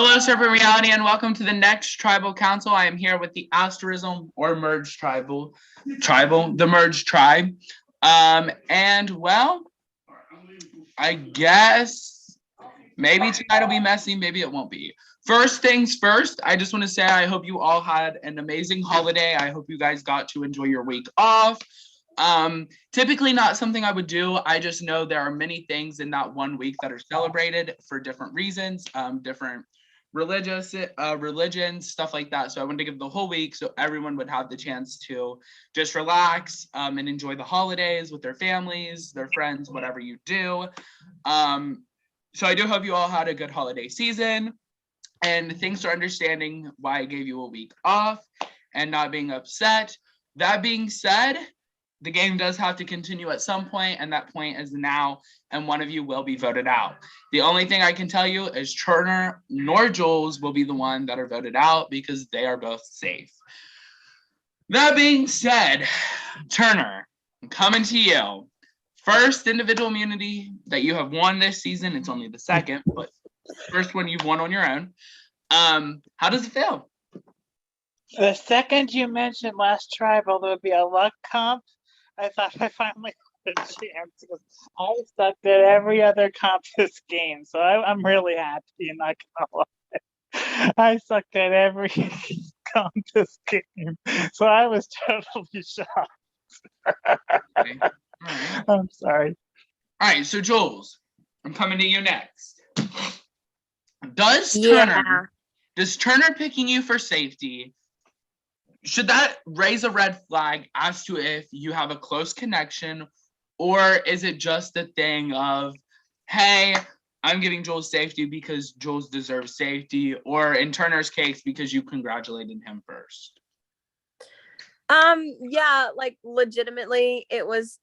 Hello, Serpent Reality, and welcome to the next Tribal Council. I am here with the Asterism or Merged the Merged Tribe. And well, I guess maybe tonight will be messy, maybe it won't be. First things first, I just want to say I hope you all had an amazing holiday. I hope you guys got to enjoy your week off. Typically not something I would do. I just know there are many things in that 1 week that are celebrated for different reasons, different religions, stuff like that. So I wanted to give the whole week so everyone would have the chance to just relax and enjoy the holidays with their families, their friends, whatever you do. So I do hope you all had a good holiday season, and thanks for understanding why I gave you a week off and not being upset. That being said, the game does have to continue at some point, and that point is now, and one of you will be voted out. The only thing I can tell you is Turner nor Jules will be the one that are voted out because they are both safe. That being said, Turner, I'm coming to you. First individual immunity that you have won this season. It's only the second, but first one you've won on your own. How does it feel? The second you mentioned last tribal, there would be a luck comp. I thought I finally had a chance because I sucked at every other comp this game. So I'm really happy, not gonna lie. I sucked at every comp this game. So I was totally shocked. Okay. All right. I'm sorry. All right, so Jules, I'm coming to you next. Does Turner picking you for safety, should that raise a red flag as to if you have a close connection, or is it just a thing of, hey, I'm giving Jules safety because Jules deserves safety, or in Turner's case, because you congratulated him first? Yeah, like legitimately, it was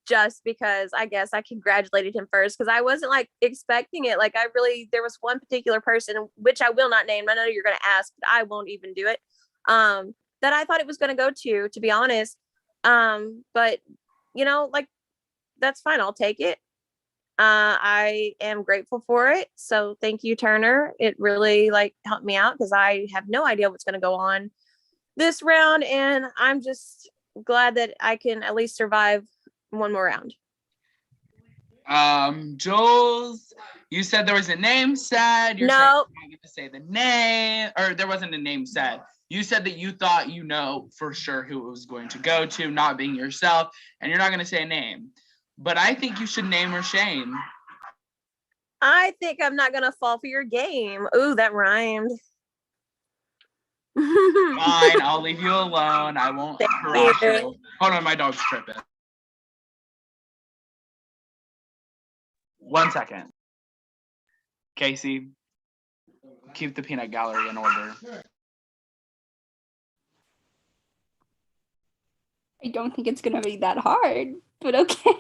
just because I guess I congratulated him first because I wasn't like expecting it. Like there was one particular person, which I will not name. I know you're going to ask, but I won't even do it. That I thought it was going to go to be honest. But like, that's fine. I'll take it. I am grateful for it. So thank you, Turner. It really helped me out because I have no idea what's going to go on this round. And I'm just glad that I can at least survive one more round. Jules, you said there was a name said. You're not going to say the name, or there wasn't a name said. You said that you thought for sure who it was going to go to, not being yourself, and you're not going to say a name. But I think you should name or shame. I think I'm not going to fall for your game. Ooh, that rhymed. Fine, I'll leave you alone. I won't harass you. Hold on, my dog's tripping. 1 second. Casey, keep the peanut gallery in order. I don't think it's gonna be that hard, but okay.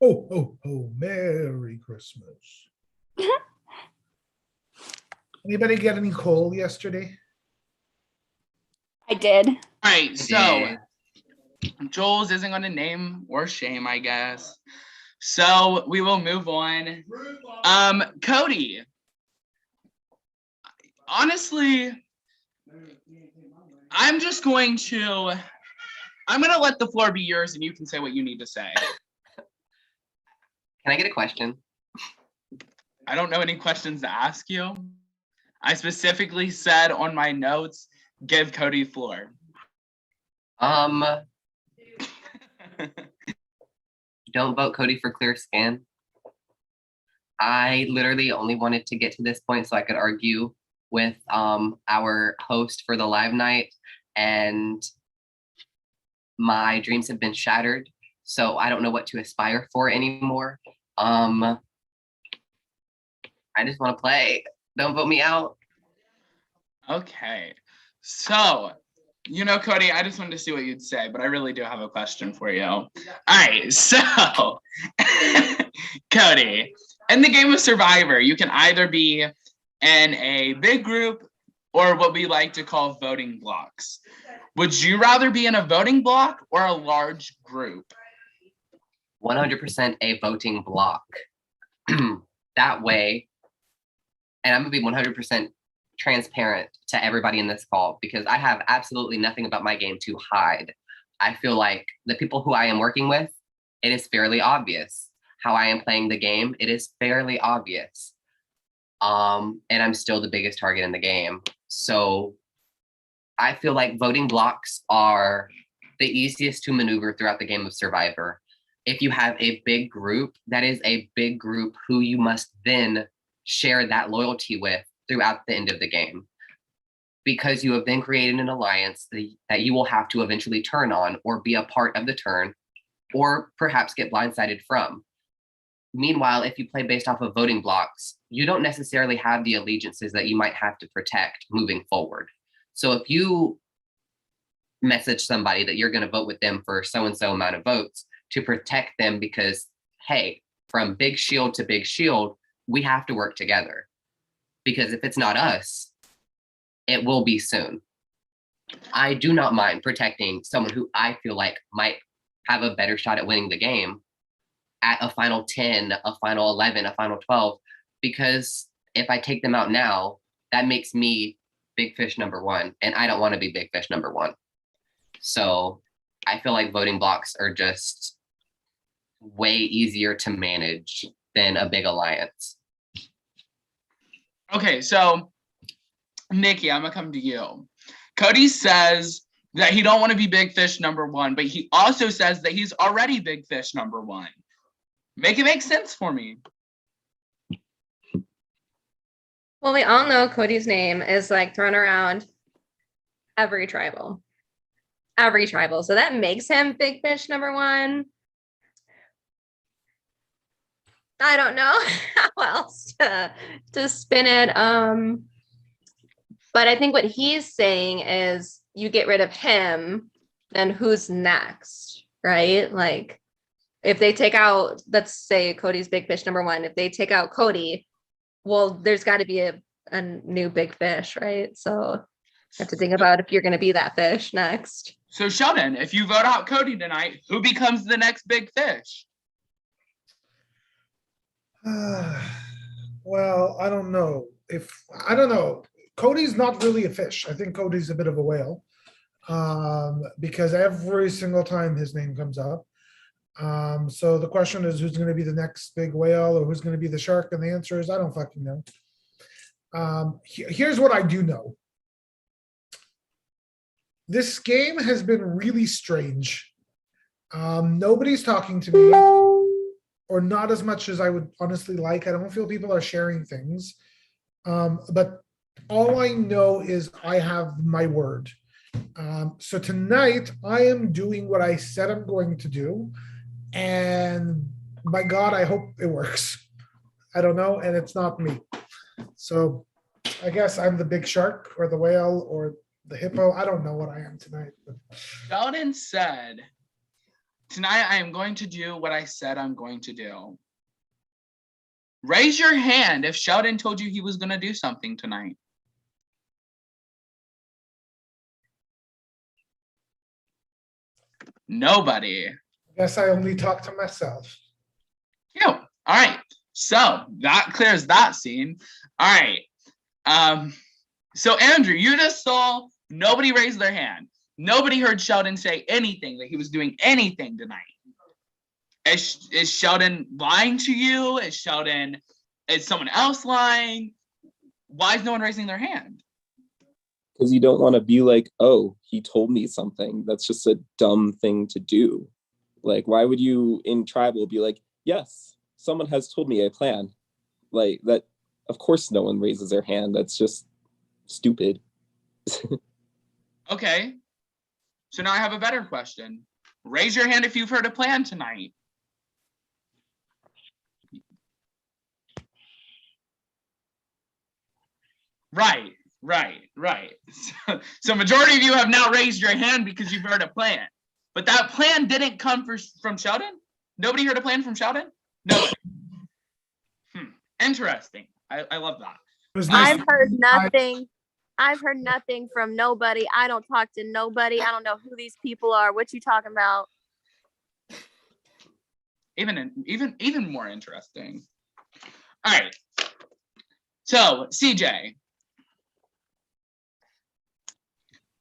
Oh, Merry Christmas. Anybody get any coal yesterday? I did. All right, so Jules isn't going to name or shame, I guess. So we will move on. Cody, honestly, I'm going to let the floor be yours and you can say what you need to say. Can I get a question? I don't know any questions to ask you. I specifically said on my notes, give Cody floor. Don't vote Cody for clear skin. I literally only wanted to get to this point so I could argue with our host for the live night, and my dreams have been shattered, so I don't know what to aspire for anymore. I just want to play. Don't vote me out. Okay, so Cody, I just wanted to see what you'd say, but I really do have a question for you. All right, so Cody, in the game of Survivor, you can either be in a big group or what we like to call voting blocks. Would you rather be in a voting block or a large group? 100% a voting block. That way, and I'm gonna be 100% transparent to everybody in this call because I have absolutely nothing about my game to hide. I feel like the people who I am working with, it is fairly obvious how I am playing the game. It is fairly obvious. And I'm still the biggest target in the game. So I feel like voting blocks are the easiest to maneuver throughout the game of Survivor. If you have a big group, that is a big group who you must then share that loyalty with throughout the end of the game. Because you have then created an alliance that you will have to eventually turn on or be a part of the turn, or perhaps get blindsided from. Meanwhile, if you play based off of voting blocks, you don't necessarily have the allegiances that you might have to protect moving forward. So if you message somebody that you're going to vote with them for so-and-so amount of votes to protect them because, hey, from big shield to big shield, we have to work together. Because if it's not us, it will be soon. I do not mind protecting someone who I feel like might have a better shot at winning the game at a final 10, a final 11, a final 12, because if I take them out now, that makes me big fish number one, and I don't want to be big fish number one. So I feel like voting blocks are just way easier to manage than a big alliance. Okay, so Nikki, I'm gonna come to you. Cody says that he don't want to be big fish number one, but he also says that he's already big fish number one. Make it make sense for me. Well, we all know Cody's name is like thrown around every tribal. So that makes him big fish number one. I don't know how else to spin it. But I think what he's saying is you get rid of him, then who's next, right? Like if they take out, let's say Cody's big fish number one, if they take out Cody, well, there's got to be a new big fish, right? So you have to think about if you're going to be that fish next. So Sheldon, if you vote out Cody tonight, who becomes the next big fish? Well, I don't know. Cody's not really a fish. I think Cody's a bit of a whale. Because every single time his name comes up. So the question is who's going to be the next big whale or who's going to be the shark? And the answer is I don't fucking know. Here's what I do know. This game has been really strange. Nobody's talking to me, or not as much as I would honestly like. I don't feel people are sharing things. But all I know is I have my word. So tonight I am doing what I said I'm going to do. And by God, I hope it works. I don't know, and it's not me. So I guess I'm the big shark or the whale or the hippo. I don't know what I am tonight. But Sheldon said, tonight I am going to do what I said I'm going to do. Raise your hand if Sheldon told you he was going to do something tonight. Nobody. I guess I only talk to myself. Cute. All right. So that clears that scene. All right. So Andrew, you just saw nobody raise their hand. Nobody heard Sheldon say anything that he was doing anything tonight. Is Sheldon lying to you? Is someone else lying? Why is no one raising their hand? Because you don't want to be like, oh, he told me something. That's just a dumb thing to do. Like, why would you in tribal be like, yes, someone has told me a plan? Like that, of course no one raises their hand. That's just stupid. Okay. So now I have a better question. Raise your hand if you've heard a plan tonight. Right. So majority of you have now raised your hand because you've heard a plan. But that plan didn't come from Sheldon? Nobody heard a plan from Sheldon? No. Interesting. I love that. It was nice. I've heard nothing. I've heard nothing from nobody. I don't talk to nobody. I don't know who these people are. What you talking about? even more interesting. All right. So CJ,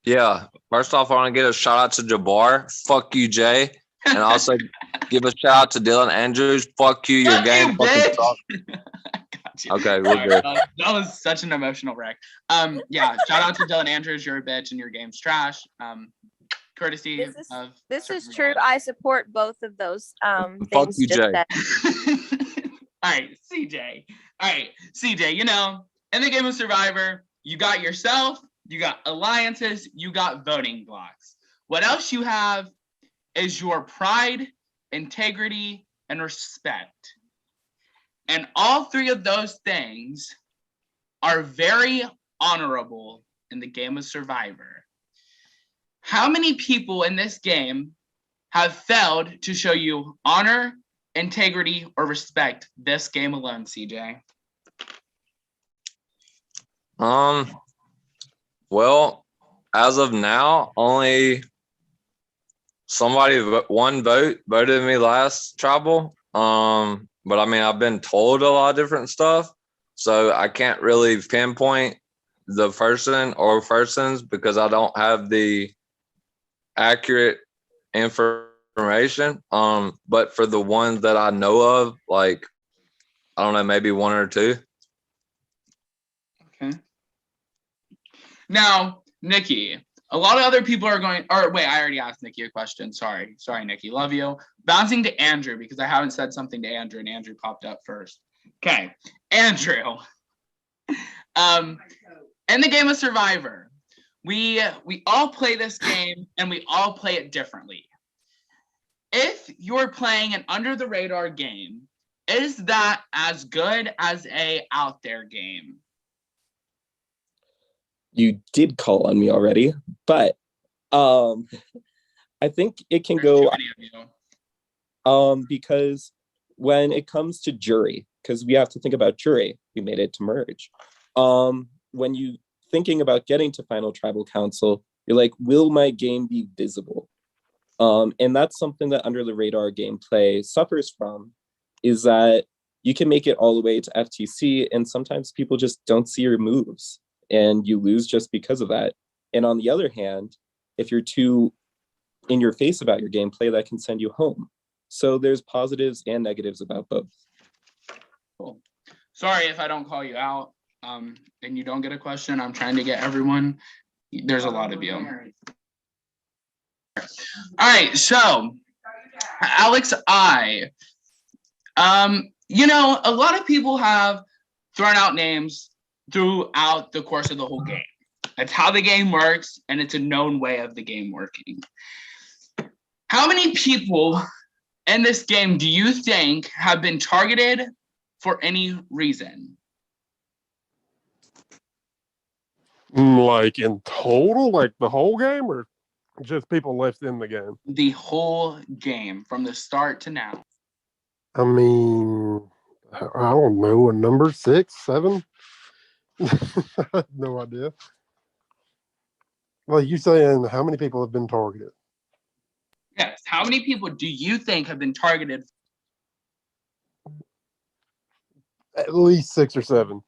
Yeah. First off, I want to give a shout out to Jabbar. Fuck you, Jay. And also give a shout out to Dylan Andrews. Fuck you. Your fuck game you, fucking bitch. sucks. Got you. Okay, we're Sorry, good. that was such an emotional wreck. Yeah, shout out to Dylan Andrews. You're a bitch and your game's trash. Courtesy of This is certain true. guys. I support both of those Fuck things you, just Jay. said. All right, CJ. All right, CJ, you know, in the game of Survivor, you got yourself, you got alliances, you got voting blocks. What else you have is your pride, integrity, and respect. And all three of those things are very honorable in the game of Survivor. How many people in this game have failed to show you honor, integrity, or respect this game alone, CJ? Well, as of now, only one voted me last tribal. But I mean, I've been told a lot of different stuff, so I can't really pinpoint the person or persons because I don't have the accurate information. But for the ones that I know of, like, I don't know, maybe one or two. Okay. Now, Nikki, a lot of other people are going, or wait, I already asked Nikki a question. Sorry, Nikki, love you. Bouncing to Andrew because I haven't said something to Andrew and Andrew popped up first. Okay, Andrew. In the game of Survivor, we all play this game and we all play it differently. If you're playing an under the radar game, is that as good as a out there game? You did call on me already, but I think it can There's too go many of you. because when it comes to jury, because we have to think about jury, we made it to merge. When you thinking about getting to final tribal council, you're like, will my game be visible? And that's something that under the radar gameplay suffers from, is that you can make it all the way to FTC and sometimes people just don't see your moves and you lose just because of that. And on the other hand, if you're too in your face about your gameplay, that can send you home. So there's positives and negatives about both. Cool. Sorry if I don't call you out and you don't get a question. I'm trying to get everyone. There's a lot of you. All right, so Alex, you know, a lot of people have thrown out names throughout the course of the whole game. That's how the game works, and it's a known way of the game working. How many people in this game do you think have been targeted for any reason? Like in total, like the whole game, or just people left in the game? The whole game, from the start to now. I mean, I don't know, a number 6, 7? I have no idea. Well, you saying how many people have been targeted? Yes. How many people do you think have been targeted? At least 6 or 7.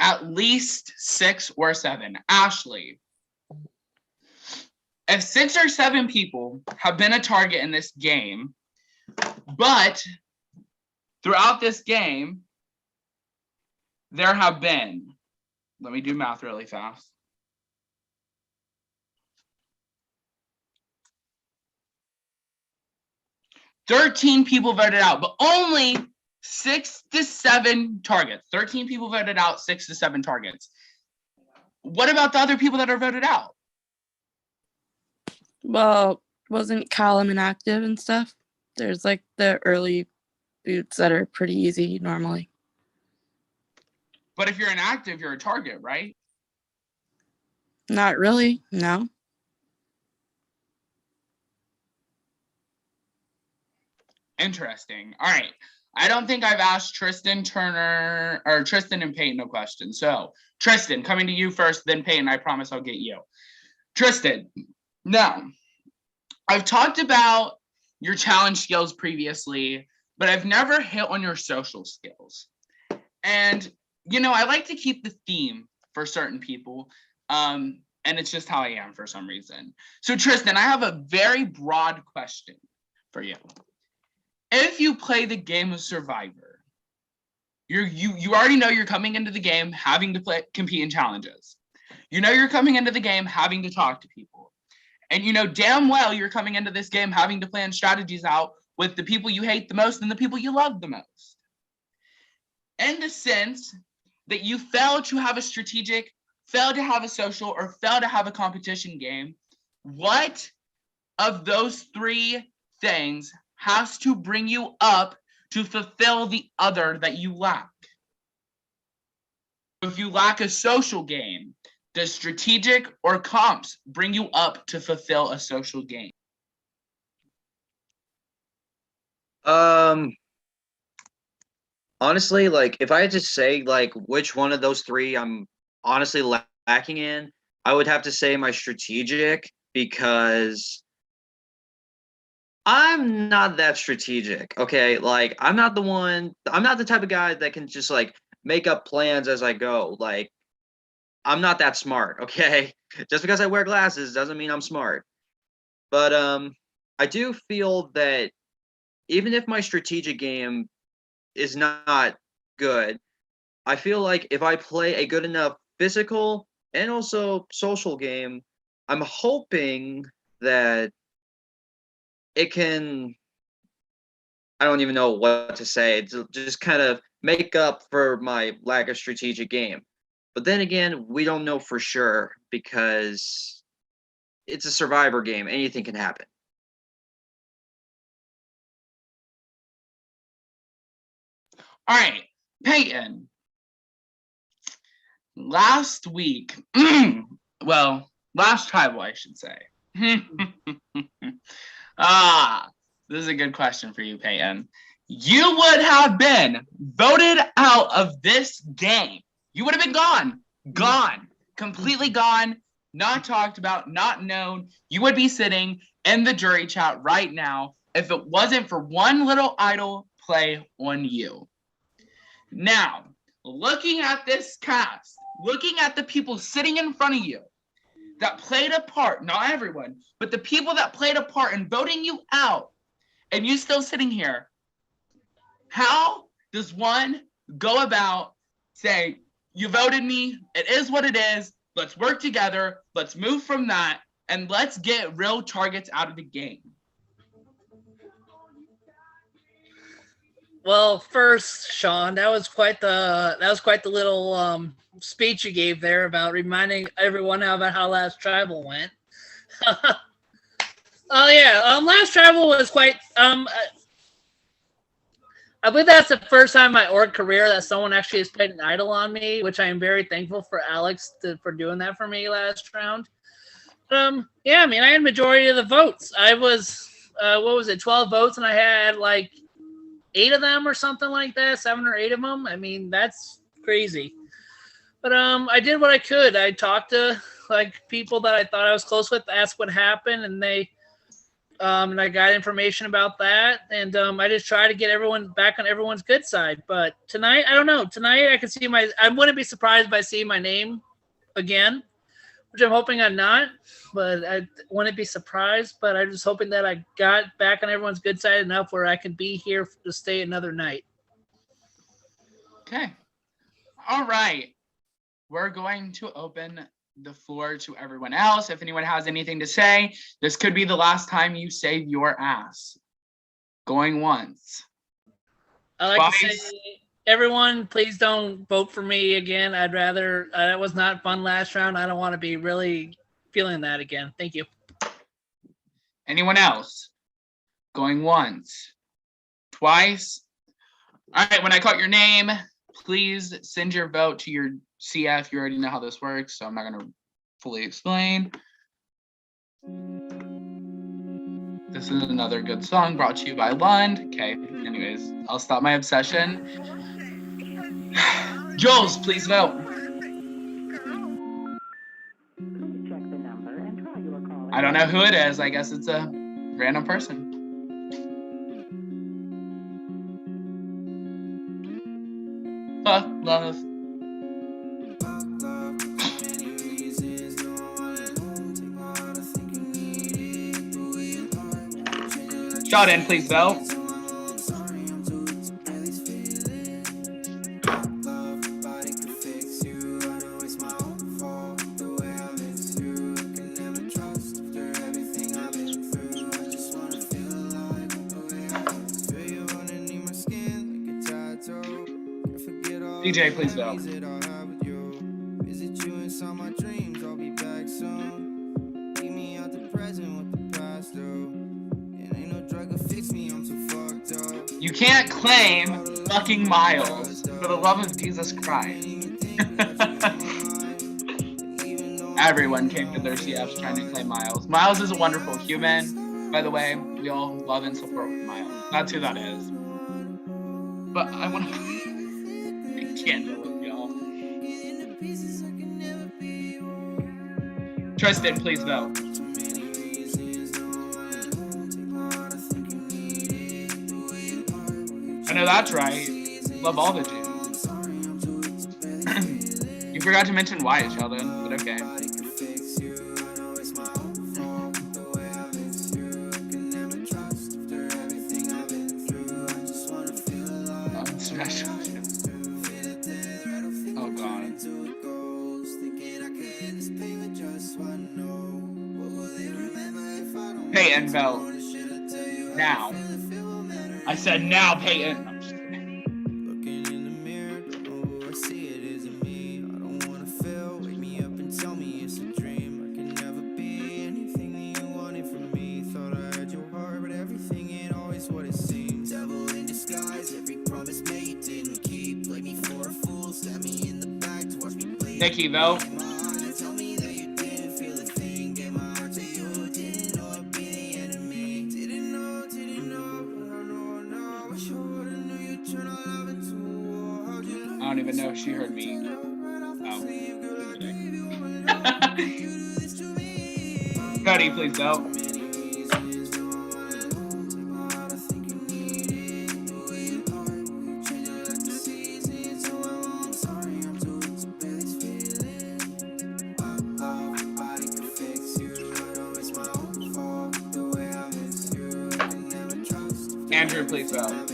At least 6 or 7. Ashley, if 6 or 7 people have been a target in this game, but throughout this game, there have been, let me do math really fast. "13 people voted out, but only 6 to 7 targets. 13 people voted out, 6 to 7 targets. What about the other people that are voted out? Well, wasn't column inactive and stuff? There's like the early boots that are pretty easy normally. But if you're inactive, you're a target, right? Not really, no. Interesting. All right. I don't think I've asked Tristan Turner or Tristan and Peyton a question. So Tristan, coming to you first, then Peyton, I promise I'll get you. Tristan, now I've talked about your challenge skills previously, but I've never hit on your social skills. And, I like to keep the theme for certain people. And it's just how I am for some reason. So Tristan, I have a very broad question for you. If you play the game of Survivor, you already know you're coming into the game having to compete in challenges. You're coming into the game having to talk to people. And damn well you're coming into this game having to plan strategies out with the people you hate the most and the people you love the most. In the sense that you fail to have a strategic, fail to have a social, or fail to have a competition game, what of those three things has to bring you up to fulfill the other that you lack? If you lack a social game, does strategic or comps bring you up to fulfill a social game? Honestly, like if I had to say like which one of those three I'm honestly lacking in, I would have to say my strategic, because I'm not that strategic. Okay, like I'm not the type of guy that can just like make up plans as I go. Like I'm not that smart, okay? Just because I wear glasses doesn't mean I'm smart. But I do feel that even if my strategic game is not good, I feel like if I play a good enough physical and also social game, I'm hoping that it can, I don't even know what to say, to just kind of make up for my lack of strategic game. But then again, we don't know for sure because it's a Survivor game. Anything can happen. All right, Peyton. Last week, last tribal, I should say. This is a good question for you, Peyton. You would have been voted out of this game. You would have been gone, completely gone, not talked about, not known. You would be sitting in the jury chat right now if it wasn't for one little idle play on you. Now, looking at this cast, looking at the people sitting in front of you that played a part, not everyone, but the people that played a part in voting you out, and you still sitting here, how does one go about saying, you voted me, it is what it is, let's work together, let's move from that, and let's get real targets out of the game? Well, first, Sean, that was quite the little speech you gave there about reminding everyone about how last tribal went. Oh yeah, last tribal was quite. I believe that's the first time in my org career that someone actually has played an idol on me, which I am very thankful for Alex for doing that for me last round. Yeah, I mean, I had majority of the votes. I was, 12 votes, and I had like 8 of them or something like that, 7 or 8 of them. I mean, that's crazy. But I did what I could. I talked to like people that I thought I was close with, asked what happened, and and I got information about that. And I just try to get everyone back on everyone's good side. But tonight, I don't know. Tonight, I could see I wouldn't be surprised by seeing my name again, which I'm hoping I'm not. But I wouldn't be surprised. But I'm just hoping that I got back on everyone's good side enough where I can be here to stay another night. Okay. All right. We're going to open the floor to everyone else. If anyone has anything to say, this could be the last time you save your ass. Going once. I like to say, everyone, please don't vote for me again. I'd rather, that was not fun last round. I don't want to be really feeling that again. Thank you. Anyone else? Going once. Twice. All right, when I call your name, please send your vote to your CF. You already know how this works, so I'm not going to fully explain. This is another good song brought to you by Lund. Okay, anyways, I'll stop my obsession. Jules, please vote. I don't know who it is. I guess it's a random person. Love. Shout in, please, Belle. DJ, please, Belle. You can't claim fucking Miles for the love of Jesus Christ. Everyone came to their CFs trying to claim Miles. Miles is a wonderful human, by the way. We all love and support Miles. That's who that is. But I want to. I can't deal with y'all. Tristan, please, though. I know that's right. Love all the Jews. You forgot to mention Wyatt, Sheldon, but okay. Special. Oh God. Peyton Bell. Now. I said now, Peyton. I'm just kidding. Nikki, though. I don't even know if she heard me. Oh. Cody, please, though. Andrew, please, though.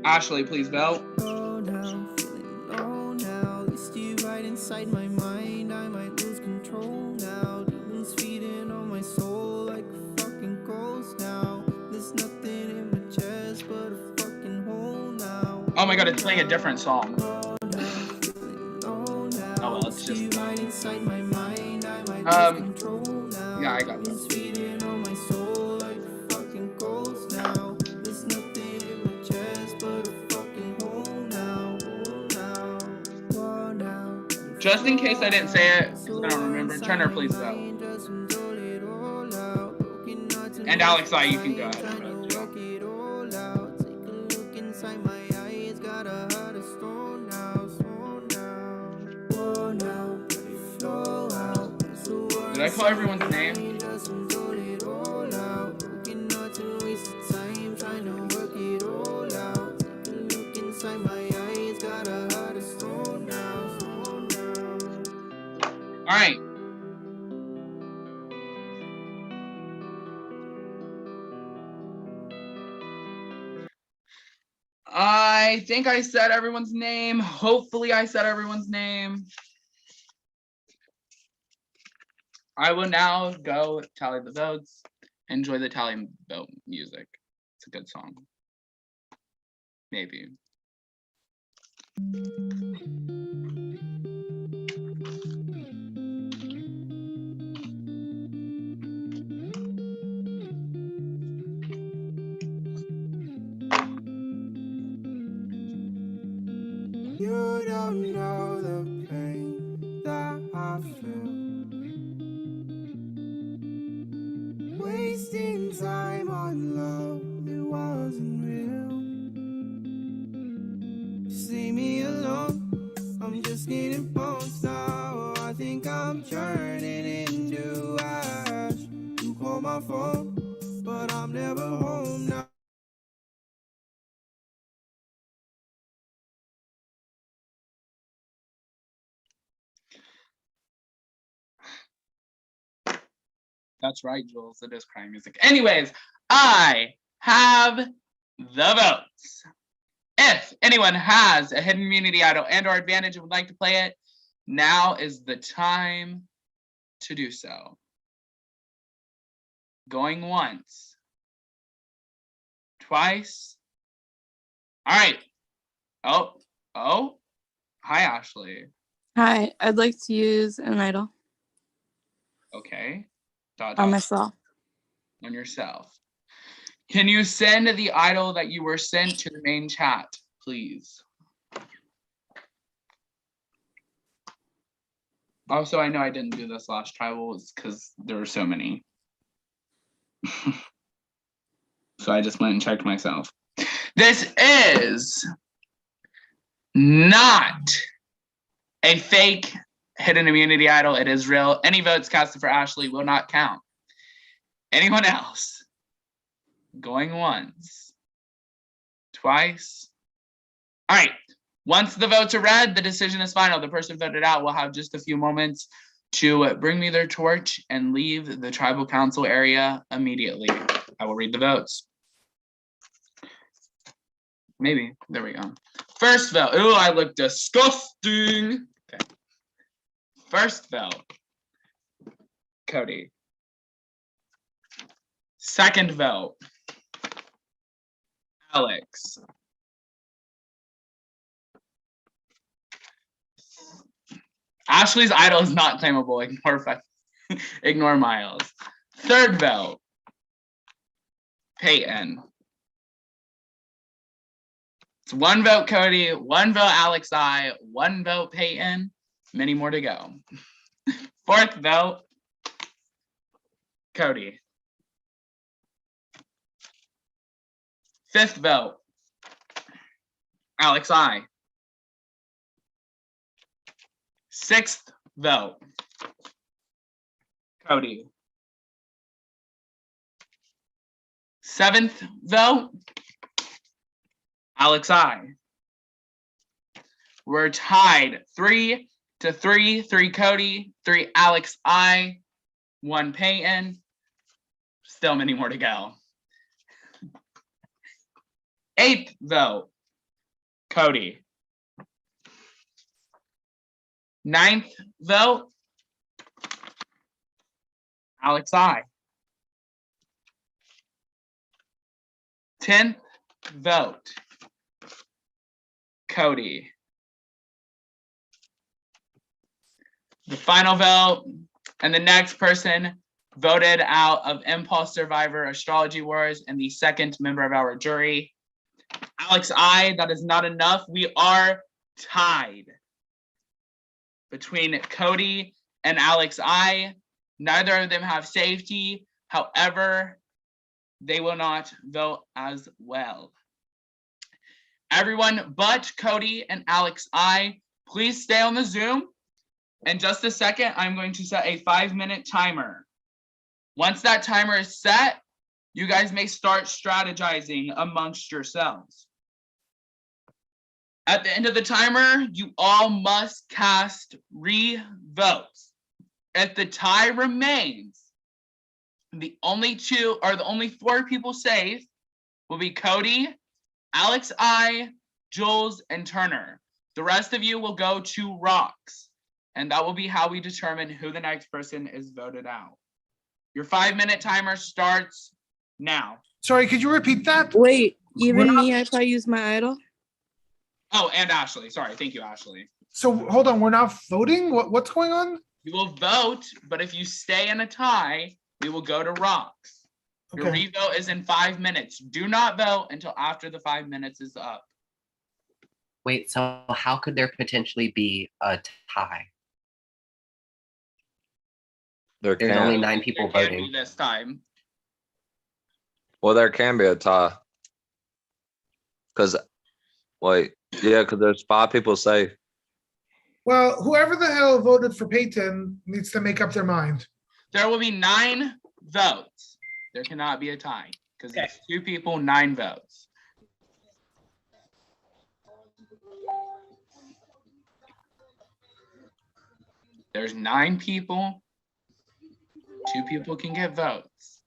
Ashley, please, Belle. Right inside my mind, I might lose control now. Demons feeding on my soul like a fucking ghost now. There's nothing in my chest but a fucking hole now. Oh my God, it's playing a different song. Oh well, it's just. Yeah, I got this. Just in case I didn't say it, because I don't remember, Turner, please, though. And Alex, you can go ahead. Did I call everyone's name? All right. I think I said everyone's name. Hopefully I said everyone's name. I will now go tally the votes. Enjoy the tally vote music. It's a good song. Maybe. You don't know the pain. wasting time on love that wasn't real. Just leave me alone, I'm just getting bones now. I think I'm turning into ash. You call my phone, but I'm never home now. That's right, Jules. It is crying music. Anyways, I have the votes. If anyone has a hidden immunity idol and or advantage and would like to play it, now is the time to do so. Going once. Twice. All right. Oh. Hi, Ashley. Hi, I'd like to use an idol Okay. on myself. On yourself. Can you send the idol that you were sent to the main chat, please? Also, I know I didn't do this last tribal because there were so many. So I just went and checked myself. This is not a fake hidden immunity idol. It is real. Any votes casted for Ashley will not count. Anyone else? Going once. Twice. All right. Once the votes are read, the decision is final. The person voted out will have just a few moments to bring me their torch and leave the tribal council area immediately. I will read the votes. Maybe. There we go. First vote. Oh, I look disgusting. Okay. First vote. Cody. Second vote. Alex. Ashley's idol is not claimable. Ignore Miles. Third vote. Peyton. It's one vote Cody, one vote Alex I, one vote Peyton. Many more to go. Fourth vote. Cody. Fifth vote. Alex I. Sixth vote. Cody. Seventh vote. Alex I. We're tied 3-3, 3 Cody, 3 Alex I, 1 Peyton. Still many more to go. Eighth vote. Cody. Ninth vote. Alex I. 10th vote. Cody. The final vote, and the next person voted out of Impulse Survivor Astrology Wars and the second member of our jury. Alex I, that is not enough. We are tied between Cody and Alex I. Neither of them have safety. However, they will not vote as well. Everyone but Cody and Alex I, please stay on the Zoom. In just a second, I'm going to set a 5-minute timer. Once that timer is set, you guys may start strategizing amongst yourselves. At the end of the timer, you all must cast re-votes. If the tie remains, the only 4 people safe will be Cody, Alex I, Jules, and Turner. The rest of you will go to rocks, and that will be how we determine who the next person is voted out. Your 5-minute timer starts now. Sorry, could you repeat that? Wait, even me, if I use my idol? Oh, and Ashley. Sorry, thank you, Ashley. So hold on, we're not voting? What's going on? You will vote, but if you stay in a tie, we will go to rocks. Your Okay. revote is in 5 minutes. Do not vote until after the 5 minutes is up. Wait, so how could there potentially be a tie? There There's can't. only 9 people There can be voting. this time. Well, there can be a tie. Because, wait, yeah, because there's 5 people safe. Well, whoever the hell voted for Peyton needs to make up their mind. There will be 9 votes. There cannot be a tie because Okay. it's 2 people, 9 votes. There's 9 people. 2 people can get votes.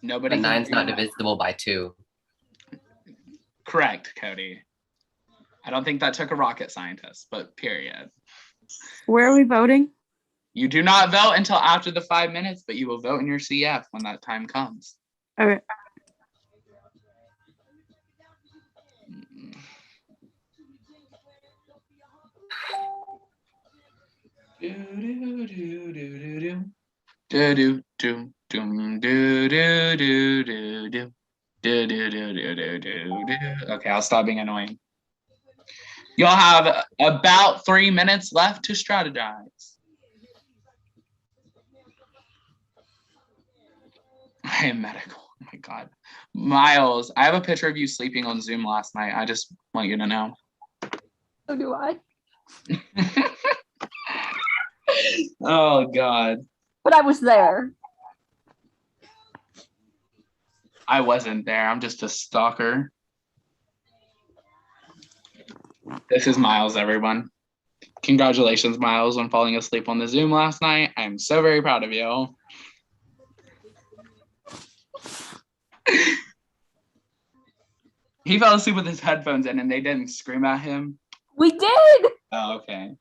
Nobody. But can 9's not do- divisible by 2. Correct, Cody. I don't think that took a rocket scientist, but period. Where are we voting? You do not vote until after the 5 minutes, but you will vote in your CF when that time comes. Okay. Okay, I'll stop being annoying. You'll have about 3 minutes left to strategize. I am medical. Oh my God. Miles, I have a picture of you sleeping on Zoom last night. I just want you to know. So do I. Oh God. But I was there. I wasn't there. I'm just a stalker. This is Miles, everyone. Congratulations, Miles, on falling asleep on the Zoom last night. I am so very proud of you. He fell asleep with his headphones in and they didn't scream at him. We did. Oh, okay.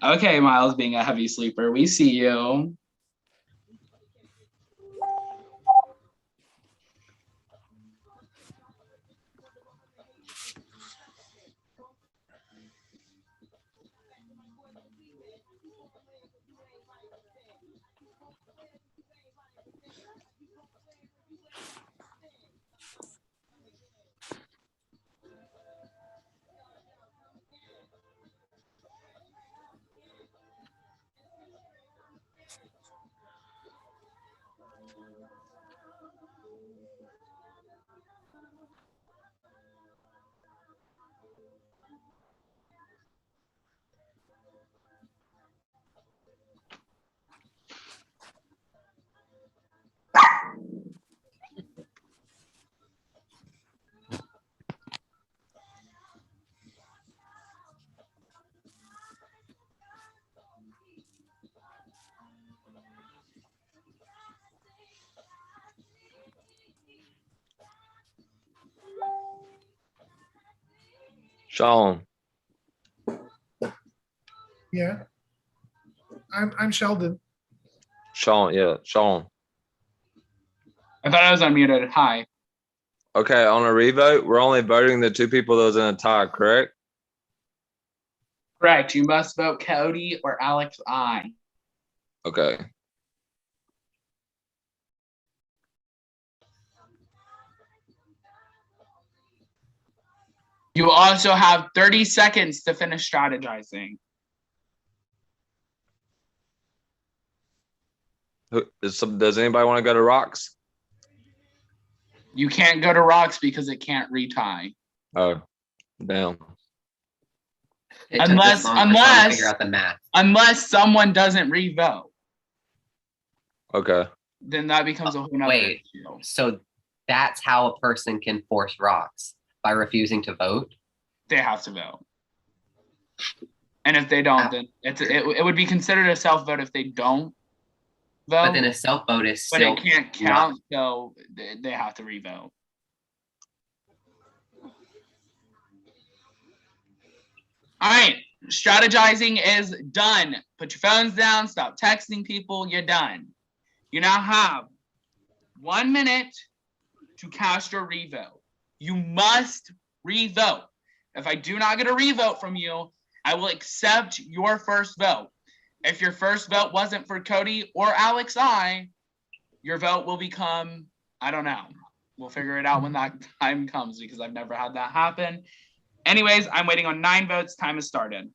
Okay, Miles being a heavy sleeper. We see you. Sean, Yeah. I'm Sheldon. yeah, Sean. I thought I was unmuted. Hi. Okay, on a revote, we're only voting the 2 people that was in a tie, correct? Correct. You must vote Cody or Alex I. Okay. You also have 30 seconds to finish strategizing. Does anybody want to go to Rocks? You can't go to Rocks because it can't retie. Oh, damn. It took this long for someone to figure out the math. Unless someone doesn't revote, Okay. then that becomes a whole nother Wait, issue. so that's how a person can force Rocks, by refusing to vote? They have to vote. And if they don't, then it would be considered a self-vote if they don't vote. But then a self-vote is But still it can't count, so they have to revote. All right, strategizing is done. Put your phones down, stop texting people, you're done. You now have 1 minute to cast your revote. You must revote. If I do not get a revote from you, I will accept your first vote. If your first vote wasn't for Cody or Alex I, your vote will become, I don't know. We'll figure it out when that time comes because I've never had that happen. Anyways, I'm waiting on 9 votes. Time has started.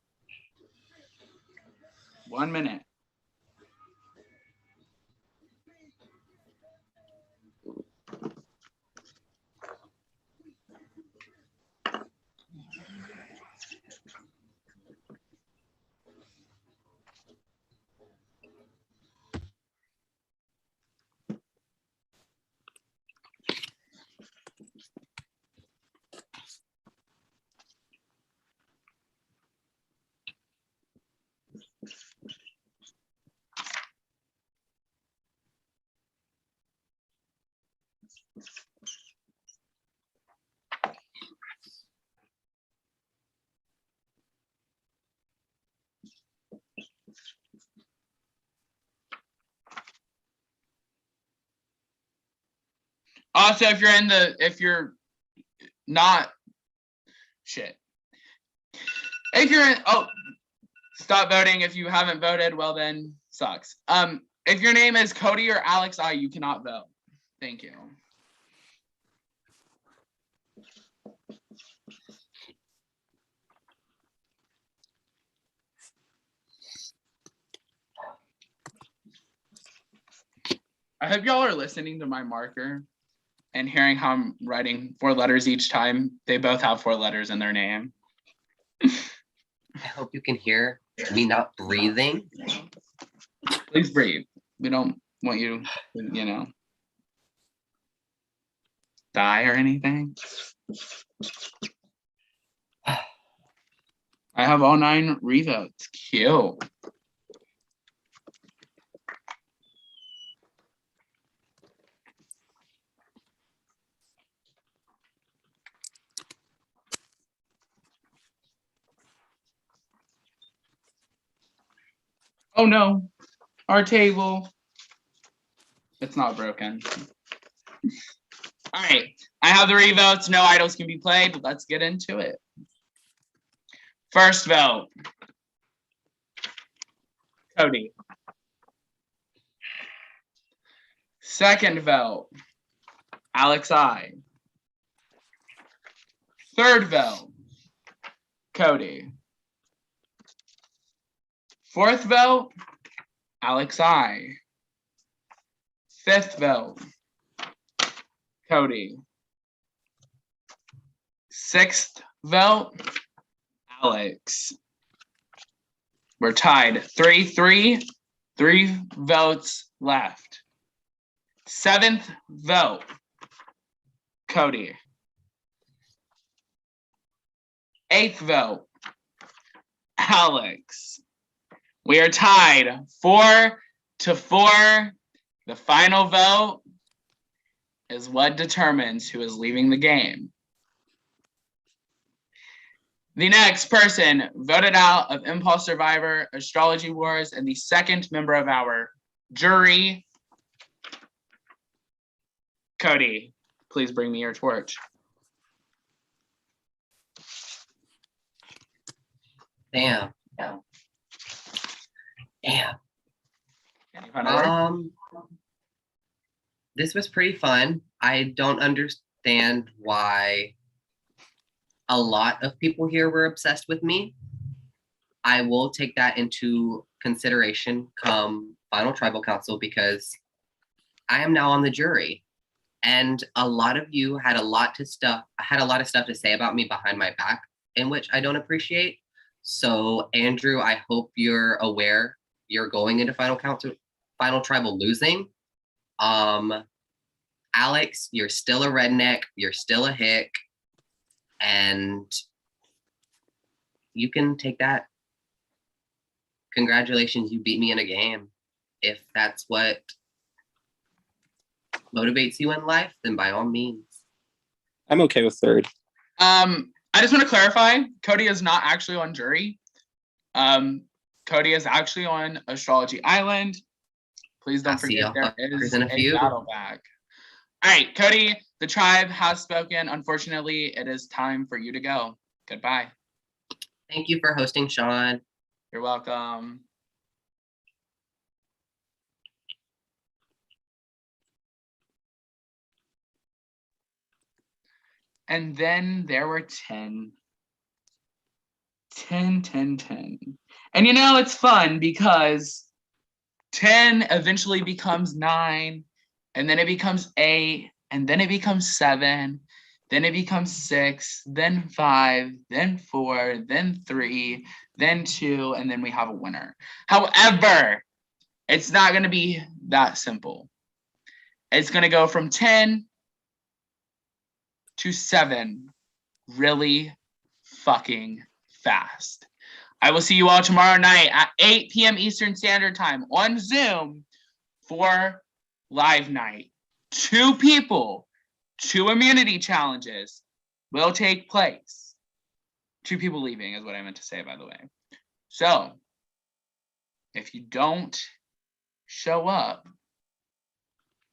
1 minute. Also, if you're not, shit. If you're in, stop voting. If you haven't voted, well then, sucks. If your name is Cody or Alex I, you cannot vote. Thank you. I hope y'all are listening to my marker and hearing how I'm writing 4 letters each time. They both have 4 letters in their name. I hope you can hear me not breathing. Please breathe. We don't want you to, die or anything. I have all 9 revotes. Cute. Oh no, our table. It's not broken. All right, I have the revotes. No idols can be played. Let's get into it. First vote, Cody. Second vote, Alex I. Third vote, Cody. Fourth vote, Alex I. Fifth vote, Cody. Sixth vote, Alex. We're tied 3-3, 3 votes left. Seventh vote, Cody. Eighth vote, Alex. We are tied 4-4. The final vote is what determines who is leaving the game. The next person voted out of Impulse Survivor, Astrology Wars, and the second member of our jury, Cody, please bring me your torch. Damn. This was pretty fun. I don't understand why a lot of people here were obsessed with me. I will take that into consideration come final tribal council because I am now on the jury. And a lot of you had a lot of stuff to say about me behind my back, in which I don't appreciate. So Andrew, I hope you're aware you're going into final tribal losing. Alex, you're still a redneck, you're still a hick, and you can take that. Congratulations, you beat me in a game. If that's what motivates you in life, then by all means. I'm okay with third. I just want to clarify, Cody is not actually on jury. Cody is actually on Astrology Island. Please don't forget there is a battle back. All right, Cody, the tribe has spoken. Unfortunately, it is time for you to go. Goodbye. Thank you for hosting, Sean. You're welcome. And then there were 10. 10, 10, 10. And it's fun because 10 eventually becomes 9, and then it becomes 8, and then it becomes 7, then it becomes 6, then 5, then 4, then 3, then 2, and then we have a winner. However, it's not going to be that simple. It's going to go from 10 to 7 really fucking fast. I will see you all tomorrow night at 8 p.m. Eastern Standard Time on Zoom for live night. 2 people, 2 immunity challenges will take place. 2 people leaving is what I meant to say, by the way. So, if you don't show up,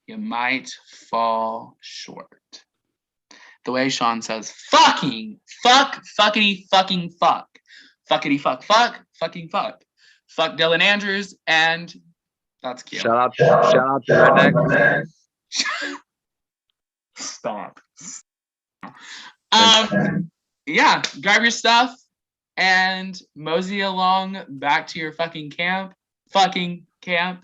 you might fall short. The way Sean says, fucking, fuck, fuckity, fucking fuck. Fuckity, fuck, fucking fuck. Fuck Dylan Andrews, and that's cute. Shout out to Redneck. Stop. Yeah, grab your stuff and mosey along back to your fucking camp.